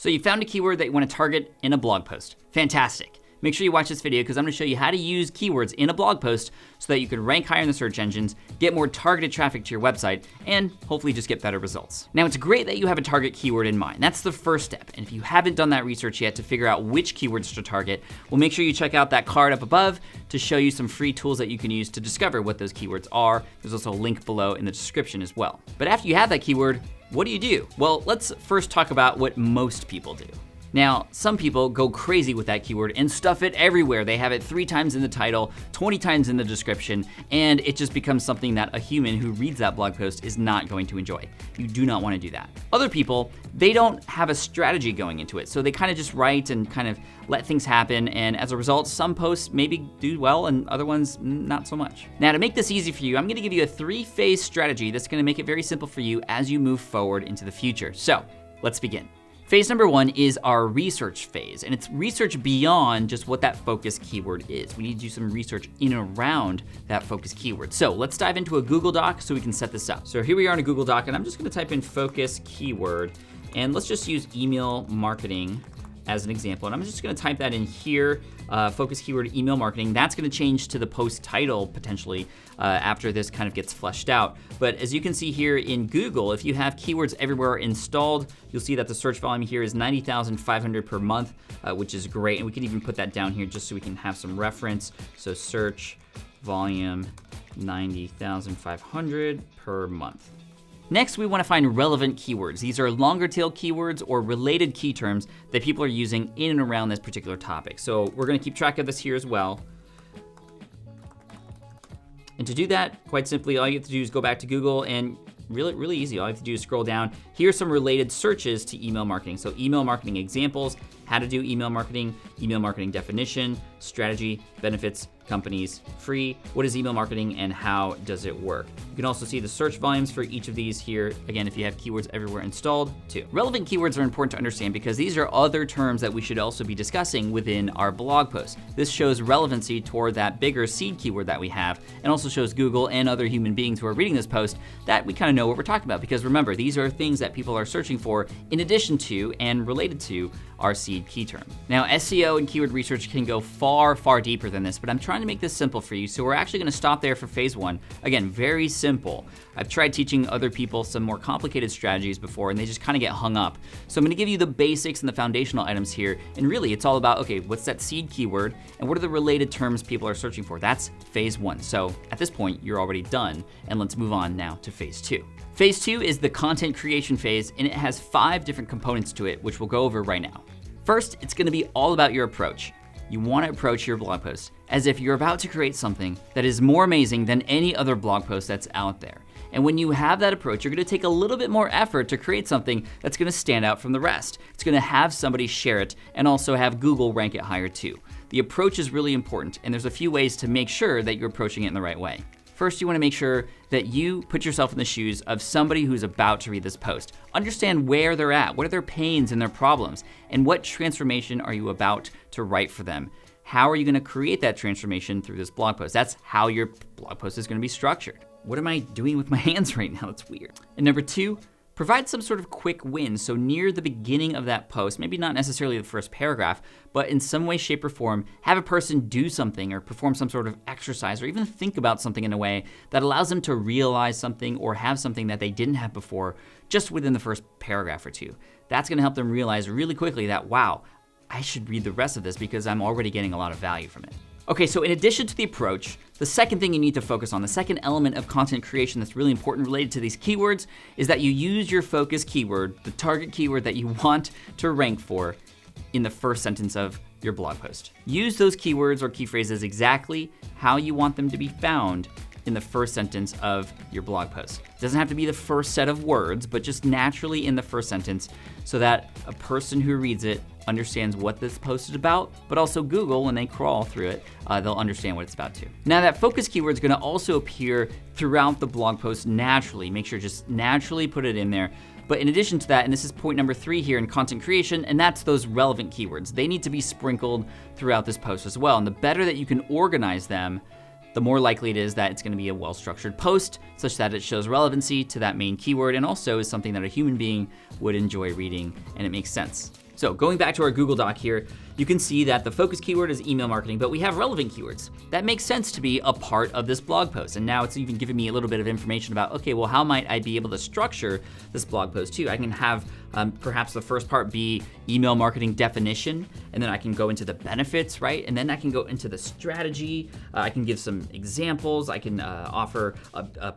So you found a keyword that you want to target in a blog post. Fantastic. Make sure you watch this video because I'm going to show you how to use keywords in a blog post so that you can rank higher in the search engines, get more targeted traffic to your website, and hopefully just get better results. Now, it's great that you have a target keyword in mind. That's the first step. And if you haven't done that research yet to figure out which keywords to target, well, make sure you check out that card up above to show you some free tools that you can use to discover what those keywords are. There's also a link below in the description as well. But after you have that keyword, what do? Well, let's first talk about what most people do. Now, some people go crazy with that keyword and stuff it everywhere. They have it 3 times in the title, 20 times in the description, and it just becomes something that a human who reads that blog post is not going to enjoy. You do not want to do that. Other people, they don't have a strategy going into it, so they kind of just write and kind of let things happen, and as a result, some posts maybe do well and other ones not so much. Now, to make this easy for you, I'm gonna give you a 3-phase strategy that's gonna make it very simple for you as you move forward into the future. So, let's begin. Phase number 1 is our research phase, and it's research beyond just what that focus keyword is. We need to do some research in and around that focus keyword. So let's dive into a Google Doc so we can set this up. So here we are in a Google Doc, and I'm just gonna type in focus keyword, and let's just use email marketing as an example. And I'm just gonna type that in here, focus keyword email marketing. That's gonna change to the post title potentially after this kind of gets fleshed out. But as you can see here in Google, if you have keywords everywhere installed, you'll see that the search volume here is 90,500 per month, which is great. And we can even put that down here just so we can have some reference. So search volume 90,500 per month. Next, we want to find relevant keywords. These are longer tail keywords or related key terms that people are using in and around this particular topic. So we're going to keep track of this here as well. And to do that, quite simply, all you have to do is go back to Google and really easy. All you have to do is scroll down. Here's some related searches to email marketing. So email marketing examples, how to do email marketing definition, strategy, benefits, companies, free, what is email marketing and how does it work? You can also see the search volumes for each of these here, again, if you have keywords everywhere installed too. Relevant keywords are important to understand because these are other terms that we should also be discussing within our blog post. This shows relevancy toward that bigger seed keyword that we have, and also shows Google and other human beings who are reading this post that we kind of know what we're talking about, because remember, these are things that people are searching for in addition to and related to our seed key term. Now, SEO and keyword research can go far deeper than this, but I'm trying to make this simple for you, so we're actually gonna stop there for phase 1. Again, very simple. I've tried teaching other people some more complicated strategies before, and they just kind of get hung up. So I'm gonna give you the basics and the foundational items here, and really it's all about, okay, what's that seed keyword, and what are the related terms people are searching for? That's phase 1. So at this point, you're already done, and let's move on now to phase 2. Phase 2 is the content creation phase, and it has 5 different components to it, which we'll go over right now. First, it's gonna be all about your approach. You wanna approach your blog post as if you're about to create something that is more amazing than any other blog post that's out there. And when you have that approach, you're gonna take a little bit more effort to create something that's gonna stand out from the rest. It's gonna have somebody share it and also have Google rank it higher too. The approach is really important, and there's a few ways to make sure that you're approaching it in the right way. First, you wanna make sure that you put yourself in the shoes of somebody who's about to read this post. Understand where they're at, what are their pains and their problems, and what transformation are you about to write for them? How are you gonna create that transformation through this blog post? That's how your blog post is gonna be structured. What am I doing with my hands right now? That's weird. And number 2, provide some sort of quick win. So near the beginning of that post, maybe not necessarily the first paragraph, but in some way, shape, or form, have a person do something or perform some sort of exercise or even think about something in a way that allows them to realize something or have something that they didn't have before just within the first paragraph or 2. That's gonna help them realize really quickly that, wow, I should read the rest of this because I'm already getting a lot of value from it. Okay, so in addition to the approach, the second thing you need to focus on, the second element of content creation that's really important related to these keywords, is that you use your focus keyword, the target keyword that you want to rank for, in the first sentence of your blog post. Use those keywords or key phrases exactly how you want them to be found in the first sentence of your blog post. It doesn't have to be the first set of words, but just naturally in the first sentence so that a person who reads it understands what this post is about, but also Google, when they crawl through it, they'll understand what it's about too. Now that focus keyword is gonna also appear throughout the blog post naturally. Make sure just naturally put it in there. But in addition to that, and this is point number 3 here in content creation, and that's those relevant keywords. They need to be sprinkled throughout this post as well. And the better that you can organize them, the more likely it is that it's gonna be a well-structured post such that it shows relevancy to that main keyword and also is something that a human being would enjoy reading and it makes sense. So going back to our Google Doc here, you can see that the focus keyword is email marketing, but we have relevant keywords. That makes sense to be a part of this blog post. And now it's even giving me a little bit of information about, okay, well, how might I be able to structure this blog post too? I can have perhaps the first part be email marketing definition, and then I can go into the benefits, right? And then I can go into the strategy. I can give some examples. I can offer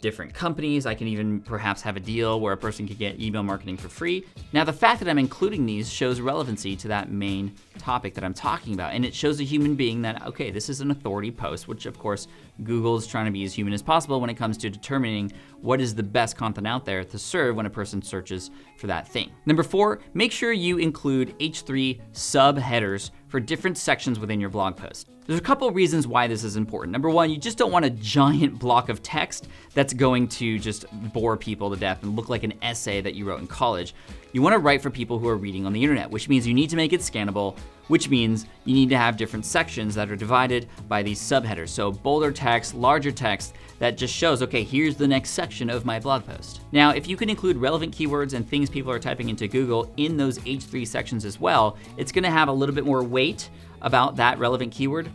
different companies. I can even perhaps have a deal where a person could get email marketing for free. Now, the fact that I'm including these shows relevancy to that main topic that I'm talking about. And it shows a human being that, okay, this is an authority post, which of course, Google is trying to be as human as possible when it comes to determining what is the best content out there to serve when a person searches for that thing. Number 4, make sure you include H3 subheaders for different sections within your blog post. There's a couple of reasons why this is important. Number 1, you just don't want a giant block of text that's going to just bore people to death and look like an essay that you wrote in college. You want to write for people who are reading on the internet, which means you need to make it scannable, which means you need to have different sections that are divided by these subheaders. So bolder text, larger text, that just shows, okay, here's the next section of my blog post. Now, if you can include relevant keywords and things people are typing into Google in those H3 sections as well, it's gonna have a little bit more weight about that relevant keyword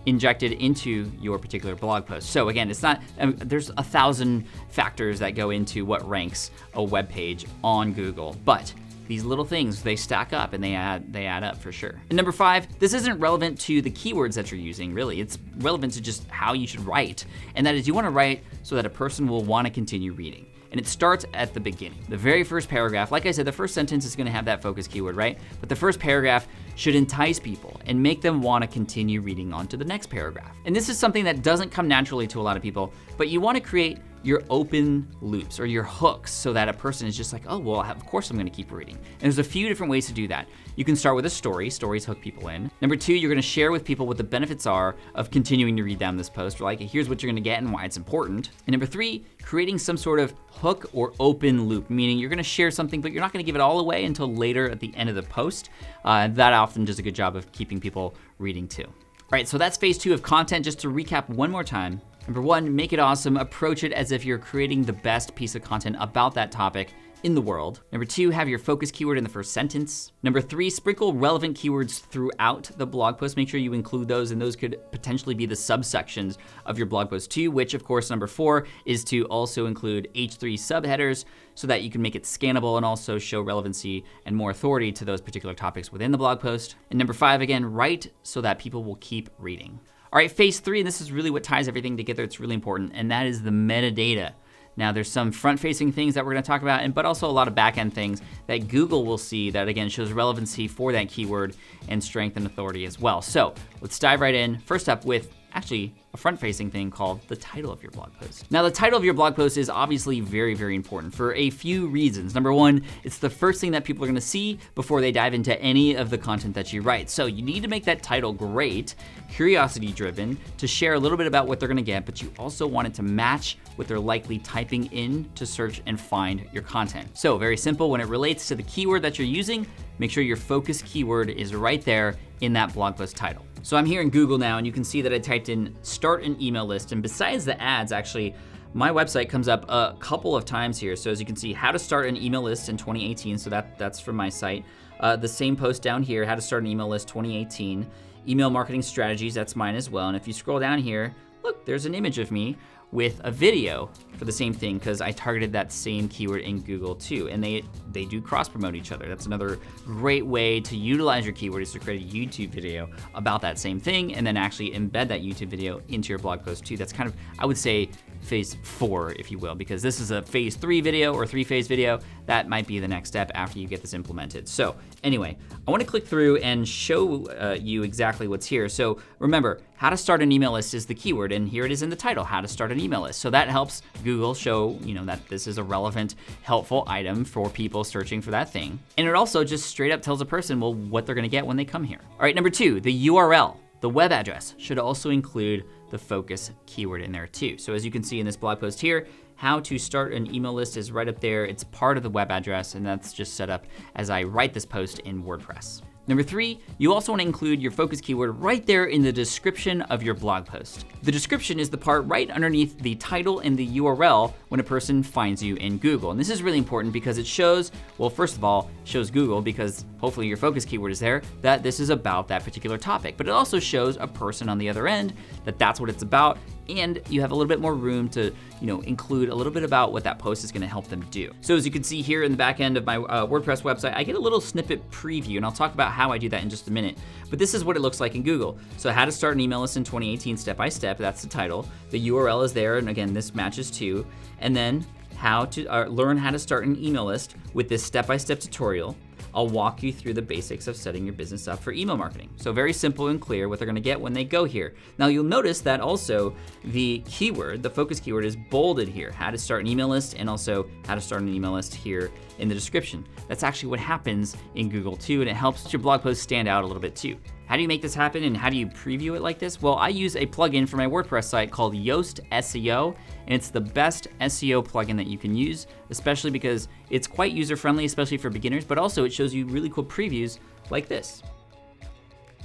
injected into your particular blog post. So again, it's not, there's 1,000 factors that go into what ranks a web page on Google, but these little things, they stack up and they add up for sure. And number 5, this isn't relevant to the keywords that you're using, really. It's relevant to just how you should write. And that is, you wanna write so that a person will wanna continue reading. And it starts at the beginning. The very first paragraph, like I said, the first sentence is gonna have that focus keyword, right? But the first paragraph should entice people and make them wanna continue reading on to the next paragraph. And this is something that doesn't come naturally to a lot of people, but you wanna create your open loops or your hooks so that a person is just like, oh, well, of course I'm gonna keep reading. And there's a few different ways to do that. You can start with a story. Stories hook people in. Number 2, you're gonna share with people what the benefits are of continuing to read down this post. Like, here's what you're gonna get and why it's important. And number 3, creating some sort of hook or open loop, meaning you're gonna share something, but you're not gonna give it all away until later at the end of the post. That often does a good job of keeping people reading too. All right, so that's phase 2 of content. Just to recap one more time. Number 1, make it awesome. Approach it as if you're creating the best piece of content about that topic in the world. Number 2, have your focus keyword in the first sentence. Number 3, sprinkle relevant keywords throughout the blog post. Make sure you include those, and those could potentially be the subsections of your blog post too, which of course, number 4 is to also include H3 subheaders so that you can make it scannable and also show relevancy and more authority to those particular topics within the blog post. And number 5, again, write so that people will keep reading. All right, phase 3, and this is really what ties everything together. It's really important, and that is the metadata. Now, there's some front-facing things that we're gonna talk about, but also a lot of back-end things that Google will see that, again, shows relevancy for that keyword and strength and authority as well. So let's dive right in. First up with actually a front-facing thing called the title of your blog post. Now, the title of your blog post is obviously very, very important for a few reasons. Number 1, it's the first thing that people are gonna see before they dive into any of the content that you write. So you need to make that title great, curiosity-driven, to share a little bit about what they're gonna get, but you also want it to match what they're likely typing in to search and find your content. So very simple, when it relates to the keyword that you're using, make sure your focus keyword is right there in that blog post title. So I'm here in Google now, and you can see that I typed in start an email list. And besides the ads, actually, my website comes up a couple of times here. So as you can see, how to start an email list in 2018. So that's from my site. The same post down here, how to start an email list 2018. Email marketing strategies, that's mine as well. And if you scroll down here, look, there's an image of me with a video for the same thing, because I targeted that same keyword in Google too. And they do cross promote each other. That's another great way to utilize your keyword, is to create a YouTube video about that same thing and then actually embed that YouTube video into your blog post too. That's kind of, I would say, phase 4, if you will, because this is a phase 3 video or 3-phase video. That might be the next step after you get this implemented. So anyway, I want to click through and show you exactly what's here. So remember, how to start an email list is the keyword, and here it is in the title, how to start an email list. So that helps Google show, that this is a relevant, helpful item for people searching for that thing. And it also just straight up tells a person, well, what they're gonna get when they come here. All right, number 2, the URL. The web address should also include the focus keyword in there too. So as you can see in this blog post here, how to start an email list is right up there. It's part of the web address, and that's just set up as I write this post in WordPress. Number 3, you also want to include your focus keyword right there in the description of your blog post. The description is the part right underneath the title and the URL when a person finds you in Google. And this is really important because it shows, well, first of all, it shows Google, because hopefully your focus keyword is there, that this is about that particular topic. But it also shows a person on the other end that that's what it's about, and you have a little bit more room to, include a little bit about what that post is going to help them do. So as you can see here in the back end of my WordPress website, I get a little snippet preview, and I'll talk about how I do that in just a minute. But this is what it looks like in Google. So how to start an email list in 2018 step by step, that's the title. The URL is there, and again, this matches too. And then how to learn how to start an email list with this step-by-step tutorial. I'll walk you through the basics of setting your business up for email marketing. So very simple and clear what they're gonna get when they go here. Now you'll notice that also the keyword, the focus keyword, is bolded here. How to start an email list, and also how to start an email list here in the description. That's actually what happens in Google too, and it helps your blog post stand out a little bit too. How do you make this happen, and how do you preview it like this? Well, I use a plugin for my WordPress site called Yoast SEO, and it's the best SEO plugin that you can use, especially because it's quite user-friendly, especially for beginners, but also it shows you really cool previews like this.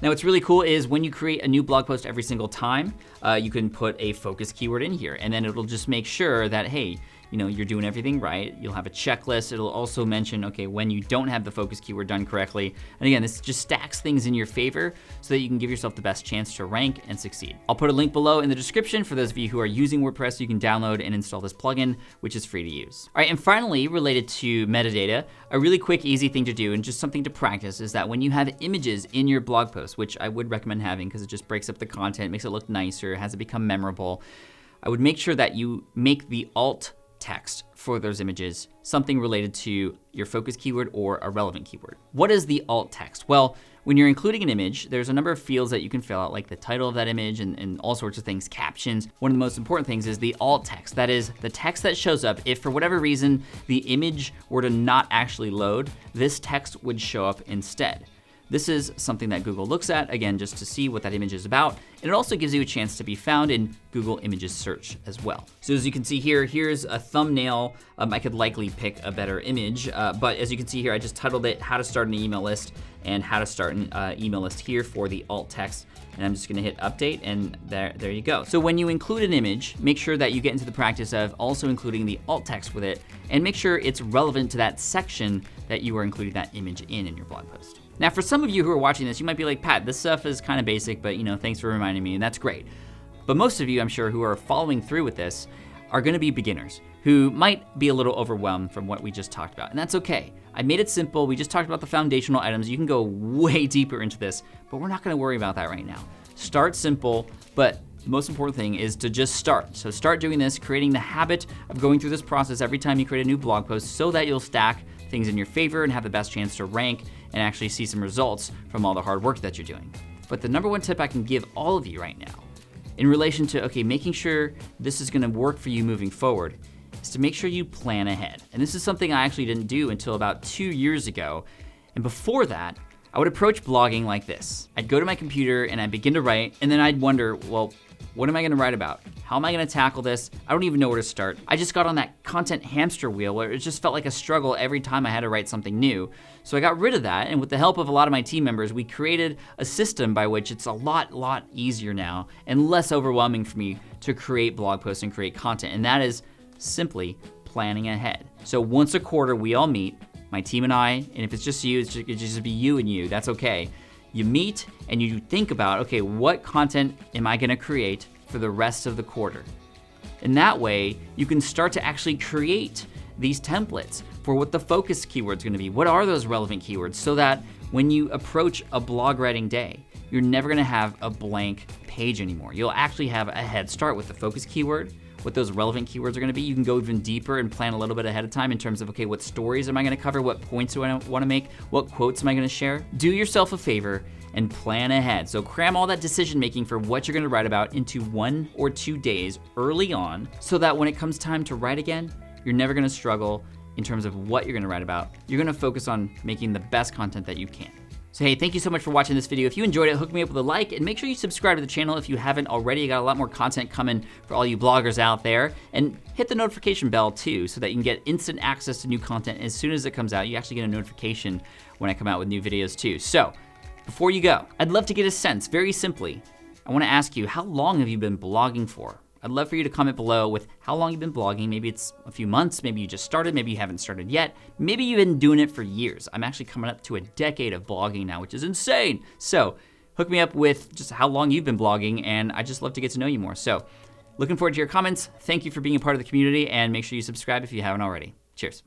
Now what's really cool is when you create a new blog post every single time, you can put a focus keyword in here, and then it'll just make sure that, hey, you're doing everything right. You'll have a checklist. It'll also mention, okay, when you don't have the focus keyword done correctly. And again, this just stacks things in your favor so that you can give yourself the best chance to rank and succeed. I'll put a link below in the description for those of you who are using WordPress. You can download and install this plugin, which is free to use. All right, and finally, related to metadata, a really quick, easy thing to do and just something to practice is that when you have images in your blog post, which I would recommend having because it just breaks up the content, makes it look nicer, has it become memorable, I would make sure that you make the alt text for those images something related to your focus keyword or a relevant keyword. What is the alt text? Well, when you're including an image, there's a number of fields that you can fill out, like the title of that image and all sorts of things, captions. One of the most important things is the alt text. That is the text that shows up if for whatever reason the image were to not actually load, this text would show up instead. This is something that Google looks at, again, just to see what that image is about. And it also gives you a chance to be found in Google Images search as well. So as you can see here, here's a thumbnail. I could likely pick a better image, but as you can see here, I just titled it How to Start an Email List and How to Start an Email List here for the alt text. And I'm just gonna hit update, and there you go. So when you include an image, make sure that you get into the practice of also including the alt text with it, and make sure it's relevant to that section that you are including that image in your blog post. Now, for some of you who are watching this, you might be like, Pat, this stuff is kind of basic, but thanks for reminding me, and that's great. But most of you, I'm sure, who are following through with this are gonna be beginners who might be a little overwhelmed from what we just talked about, and that's okay. I made it simple. We just talked about the foundational items. You can go way deeper into this, but we're not gonna worry about that right now. Start simple, but the most important thing is to just start. So start doing this, creating the habit of going through this process every time you create a new blog post so that you'll stack things in your favor and have the best chance to rank and actually see some results from all the hard work that you're doing. But the number one tip I can give all of you right now in relation to, okay, making sure this is gonna work for you moving forward is to make sure you plan ahead. And this is something I actually didn't do until about 2 years ago. And before that, I would approach blogging like this. I'd go to my computer and I'd begin to write, and then I'd wonder, well, what am I gonna write about? How am I gonna tackle this? I don't even know where to start. I just got on that content hamster wheel where it just felt like a struggle every time I had to write something new. So I got rid of that, and with the help of a lot of my team members, we created a system by which it's a lot easier now and less overwhelming for me to create blog posts and create content, and that is simply planning ahead. So once a quarter, we all meet, my team and I, and if it's just you, it's just be you and you, that's okay. You meet and you think about, okay, what content am I gonna create for the rest of the quarter? And that way, you can start to actually create these templates for what the focus keyword's gonna be. What are those relevant keywords? So that when you approach a blog writing day, you're never gonna have a blank page anymore. You'll actually have a head start with the focus keyword, what those relevant keywords are gonna be. You can go even deeper and plan a little bit ahead of time in terms of, okay, what stories am I gonna cover? What points do I wanna make? What quotes am I gonna share? Do yourself a favor and plan ahead. So cram all that decision making for what you're gonna write about into 1 or 2 days early on, so that when it comes time to write again, you're never gonna struggle in terms of what you're gonna write about. You're gonna focus on making the best content that you can. So hey, thank you so much for watching this video. If you enjoyed it, hook me up with a like, and make sure you subscribe to the channel if you haven't already. I got a lot more content coming for all you bloggers out there. And hit the notification bell too, so that you can get instant access to new content as soon as it comes out. You actually get a notification when I come out with new videos too. So Before you go, I'd love to get a sense, very simply, I want to ask you, how long have you been blogging for? I'd love for you to comment below with how long you've been blogging. Maybe it's a few months, maybe you just started, maybe you haven't started yet. Maybe you've been doing it for years. I'm actually coming up to a decade of blogging now, which is insane. So hook me up with just how long you've been blogging, and I'd just love to get to know you more. So looking forward to your comments. Thank you for being a part of the community, and make sure you subscribe if you haven't already. Cheers.